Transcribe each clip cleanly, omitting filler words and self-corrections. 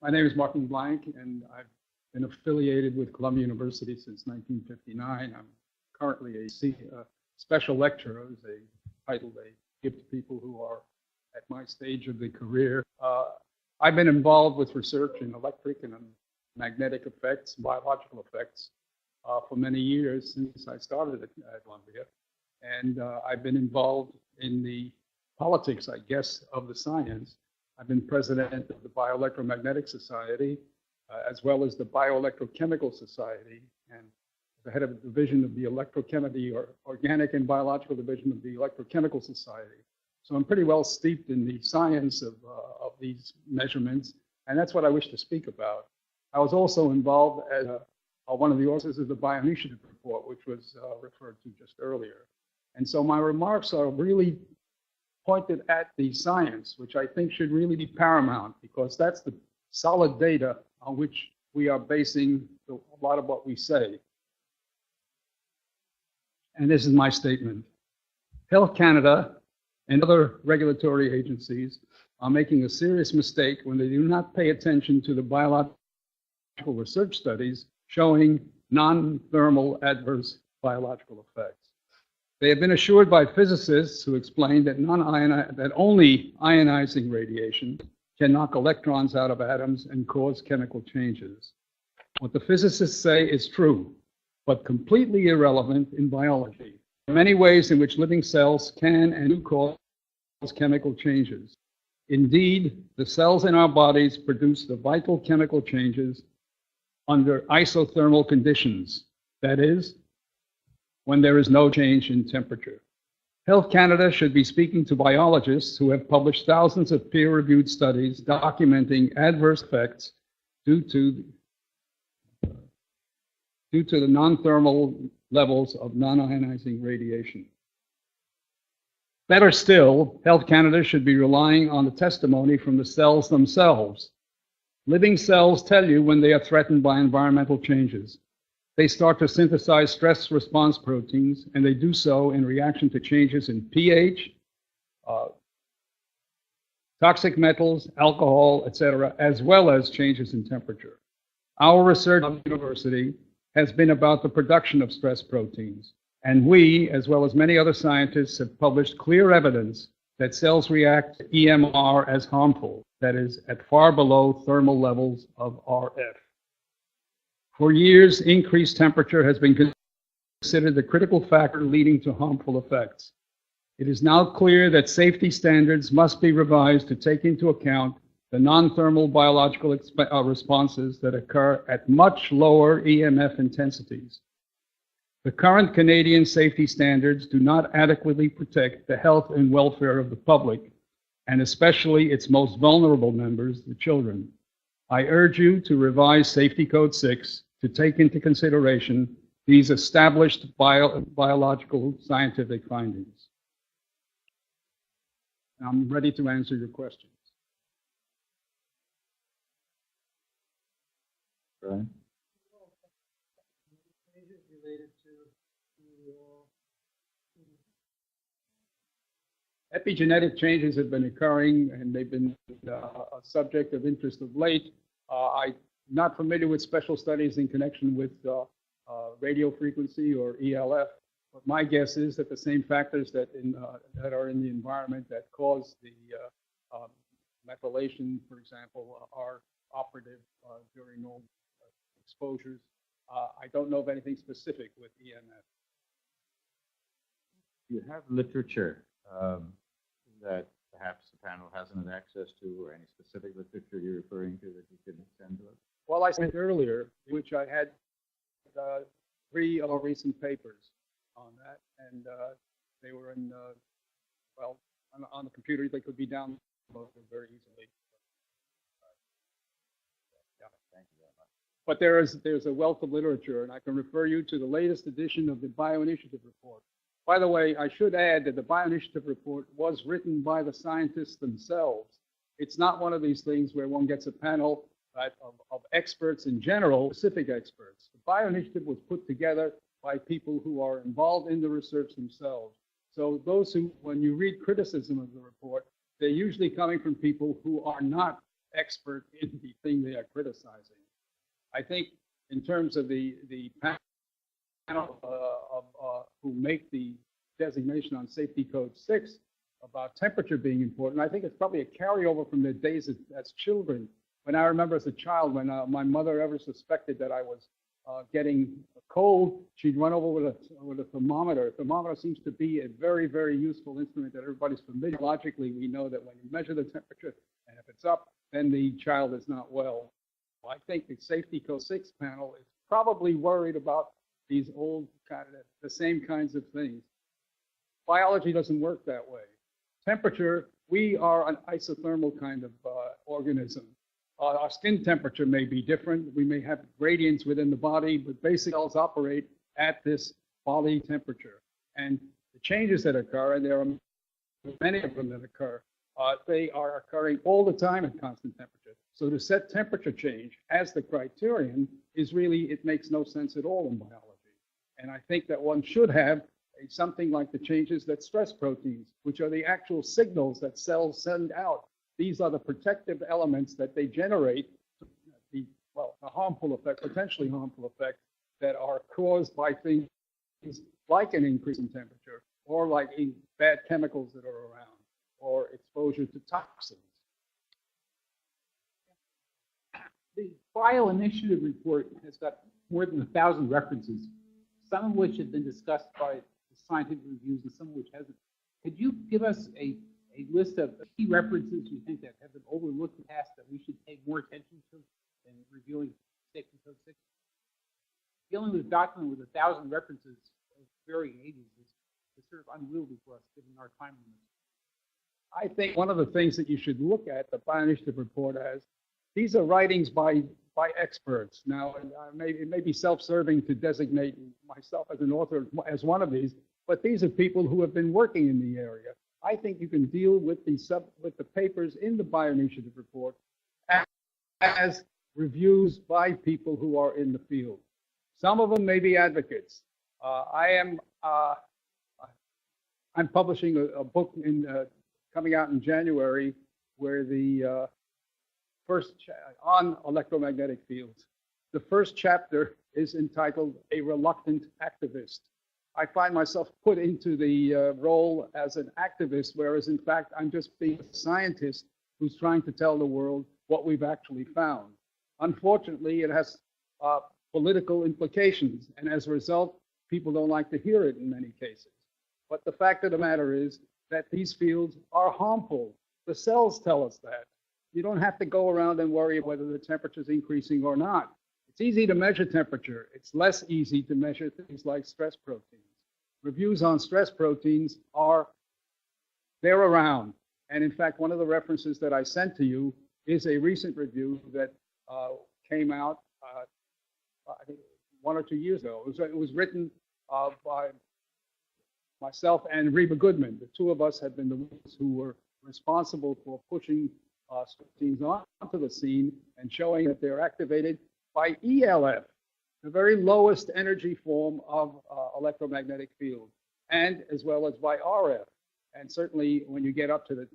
My name is Martin Blank, and I've been affiliated with Columbia University since 1959. I'm currently a special lecturer, is a title they give to people who are at my stage of the career. I've been involved with research in electric and magnetic effects, biological effects, for many years since I started at Columbia. And I've been involved in the politics, I guess, of the science. I've been president of the Bioelectromagnetic Society, as well as the Bioelectrochemical Society, and the head of the division of the Organic and Biological Division of the Electrochemical Society. So I'm pretty well steeped in the science of these measurements, and that's what I wish to speak about. I was also involved as one of the authors of the Bioinitiative report, which was referred to just earlier. And so my remarks are really pointed at the science, which I think should really be paramount, because that's the solid data on which we are basing a lot of what we say. And this is my statement. Health Canada and other regulatory agencies are making a serious mistake when they do not pay attention to the biological research studies showing non-thermal adverse biological effects. They have been assured by physicists who explain that only ionizing radiation can knock electrons out of atoms and cause chemical changes. What the physicists say is true, but completely irrelevant in biology. There are many ways in which living cells can and do cause chemical changes. Indeed, the cells in our bodies produce the vital chemical changes under isothermal conditions, that is, when there is no change in temperature. Health Canada should be speaking to biologists who have published thousands of peer-reviewed studies documenting adverse effects due to the non-thermal levels of non-ionizing radiation. Better still, Health Canada should be relying on the testimony from the cells themselves. Living cells tell you when they are threatened by environmental changes. They start to synthesize stress response proteins, and they do so in reaction to changes in pH, toxic metals, alcohol, etc., as well as changes in temperature. Our research at the university has been about the production of stress proteins, and we, as well as many other scientists, have published clear evidence that cells react to EMR as harmful, that is, at far below thermal levels of RF. For years, increased temperature has been considered the critical factor leading to harmful effects. It is now clear that safety standards must be revised to take into account the non-thermal biological responses that occur at much lower EMF intensities. The current Canadian safety standards do not adequately protect the health and welfare of the public, and especially its most vulnerable members, the children. I urge you to revise Safety Code 6 to take into consideration these established biological scientific findings. I'm ready to answer your questions. Right. Epigenetic changes have been occurring, and they've been a subject of interest of late. I'm not familiar with special studies in connection with radio frequency or ELF, but my guess is that the same factors that are in the environment that cause the methylation, for example, are operative during all exposures. I don't know of anything specific with EMF. You have literature that perhaps the panel hasn't had access to, or any specific literature you're referring to that you can send to us? Well, I said earlier, which I had 3 recent papers on that, and they were in, well, on the computer, they could be downloaded very easily. Yeah. Thank you very much. But there's a wealth of literature, and I can refer you to the latest edition of the Bioinitiative report. By the way, I should add that the Bioinitiative report was written by the scientists themselves. It's not one of these things where one gets a panel of experts in general, specific experts. The Bioinitiative was put together by people who are involved in the research themselves. So those who, when you read criticism of the report, they're usually coming from people who are not expert in the thing they are criticizing. I think in terms of the panel who make the designation on Safety Code 6 about temperature being important, I think it's probably a carryover from their days as children. When I remember as a child, when my mother ever suspected that I was getting a cold, she'd run over with a thermometer. A thermometer seems to be a very, very useful instrument that everybody's familiar. Logically, we know that when you measure the temperature, and if it's up, then the child is not well. I think the Safety Code 6 panel is probably worried about these old kind of the same kinds of things. Biology doesn't work that way. Temperature, we are an isothermal kind of organism. Our skin temperature may be different. We may have gradients within the body, but basic cells operate at this body temperature. And the changes that occur, and there are many of them that occur, they are occurring all the time at constant temperature. So to set temperature change as the criterion is really, it makes no sense at all in biology. And I think that one should have something like the changes that stress proteins, which are the actual signals that cells send out. These are the protective elements that they generate, the harmful effect, potentially harmful effect, that are caused by things like an increase in temperature or like bad chemicals that are around or exposure to toxins. The Bioinitiative report has got more than 1,000 references, some of which have been discussed by the scientific reviews and some of which hasn't. Could you give us a list of key references you think that have been overlooked in the past that we should pay more attention to in reviewing Safety Code 6? Dealing with a document with 1,000 references of varying ages is sort of unwieldy for us given our time limits. I think one of the things that you should look at the Bioinitiative report as, these are writings by experts. Now, it may be self-serving to designate myself as an author as one of these, but these are people who have been working in the area. I think you can deal with the papers in the Bioinitiative report as reviews by people who are in the field. Some of them may be advocates. I'm publishing a book coming out in January where the on electromagnetic fields. The first chapter is entitled A Reluctant Activist. I find myself put into the role as an activist, whereas in fact I'm just being a scientist who's trying to tell the world what we've actually found. Unfortunately, it has political implications, and as a result, people don't like to hear it in many cases. But the fact of the matter is that these fields are harmful. The cells tell us that. You don't have to go around and worry whether the temperature is increasing or not. It's easy to measure temperature. It's less easy to measure things like stress proteins. Reviews on stress proteins they're around. And in fact, one of the references that I sent to you is a recent review that came out I think 1 or 2 years ago. It was written by myself and Reba Goodman. The two of us had been the ones who were responsible for pushing proteins onto the scene and showing that they're activated by ELF, the very lowest energy form of electromagnetic field, and as well as by RF. And certainly when you get up to the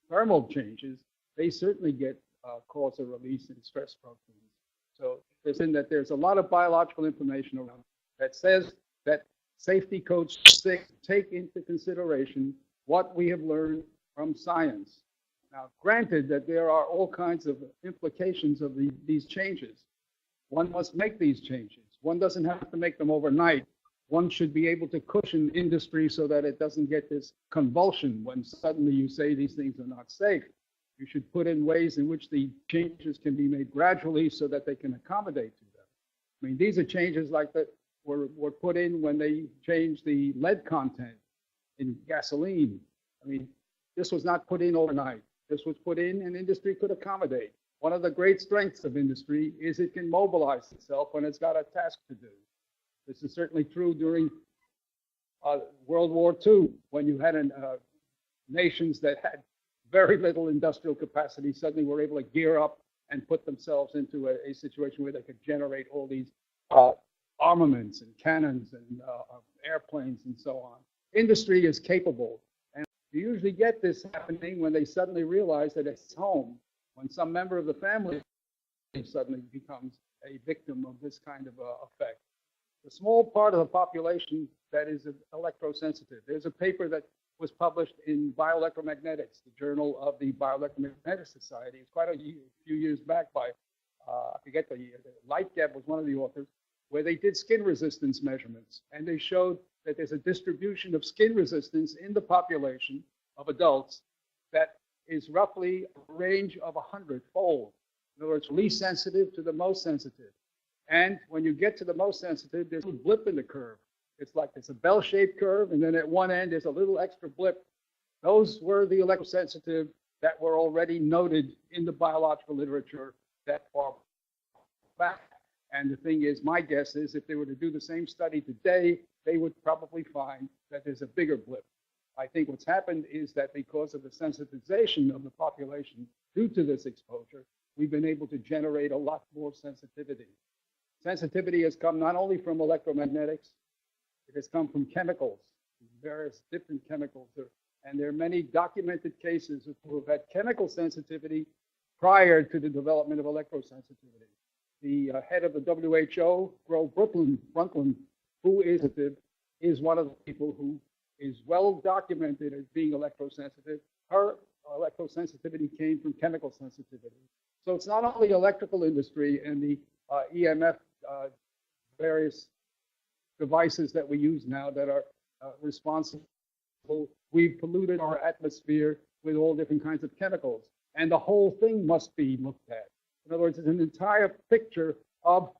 thermal changes, they certainly cause a release in stress proteins. So there's a lot of biological information around that says that Safety Code 6 take into consideration what we have learned from science. Now, granted that there are all kinds of implications of these changes. One must make these changes. One doesn't have to make them overnight. One should be able to cushion industry so that it doesn't get this convulsion when suddenly you say these things are not safe. You should put in ways in which the changes can be made gradually so that they can accommodate to them. I mean, these are changes like that were put in when they changed the lead content in gasoline. I mean, this was not put in overnight. This was put in and industry could accommodate. One of the great strengths of industry is it can mobilize itself when it's got a task to do. This is certainly true during World War II, when you had nations that had very little industrial capacity suddenly were able to gear up and put themselves into a situation where they could generate all these armaments and cannons and airplanes and so on. Industry is capable. And you usually get this happening when they suddenly realize that it's home, when some member of the family suddenly becomes a victim of this kind of effect. The small part of the population that is electrosensitive. There's a paper that was published in Bioelectromagnetics, the Journal of the Bioelectromagnetic Society. It's quite a few years back by, I forget the year, Lightgeb was one of the authors, where they did skin resistance measurements. And they showed that there's a distribution of skin resistance in the population of adults that is roughly a range of 100-fold. In other words, least sensitive to the most sensitive. And when you get to the most sensitive, there's a blip in the curve. It's like it's a bell-shaped curve, and then at one end, there's a little extra blip. Those were the electrosensitive that were already noted in the biological literature that far back. And the thing is, my guess is if they were to do the same study today, they would probably find that there's a bigger blip. I think what's happened is that because of the sensitization of the population due to this exposure, we've been able to generate a lot more sensitivity. Sensitivity has come not only from electromagnetics, it has come from chemicals, various different chemicals. And there are many documented cases of people who have had chemical sensitivity prior to the development of electrosensitivity. The head of the WHO, Gro Brundtland, who is one of the people who is well documented as being electrosensitive. Her electrosensitivity came from chemical sensitivity. So it's not only the electrical industry and the EMF various devices that we use now that are responsible. We've polluted our atmosphere with all different kinds of chemicals, and the whole thing must be looked at. In other words, it's an entire picture of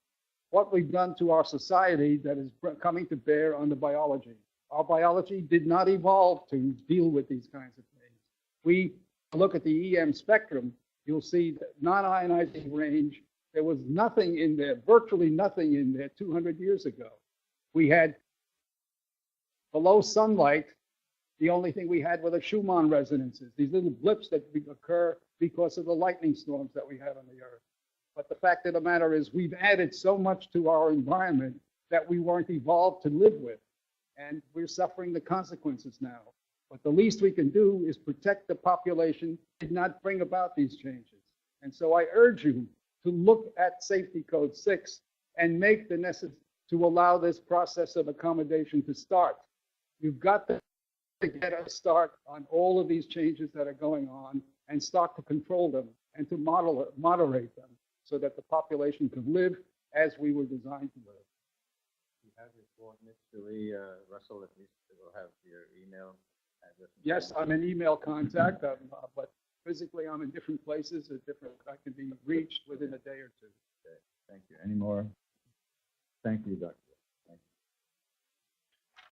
what we've done to our society that is coming to bear on the biology. Our biology did not evolve to deal with these kinds of things. We look at the EM spectrum, you'll see that non-ionizing range, there was nothing in there, virtually nothing in there 200 years ago. We had below sunlight, the only thing we had were the Schumann resonances, these little blips that occur because of the lightning storms that we had on the Earth. But the fact of the matter is we've added so much to our environment that we weren't evolved to live with. And we're suffering the consequences now. But the least we can do is protect the population and not bring about these changes. And so I urge you to look at Safety Code 6 and make the necessary to allow this process of accommodation to start. You've got to get a start on all of these changes that are going on and start to control them and to moderate them so that the population can live as we were designed to live. You have your coordinates, Lee Russell, at least we'll have your email address. Yes, I'm in email contact, but physically I'm in different places. I can be reached within a day or two. Okay. Thank you. Any more? Thank you, Dr.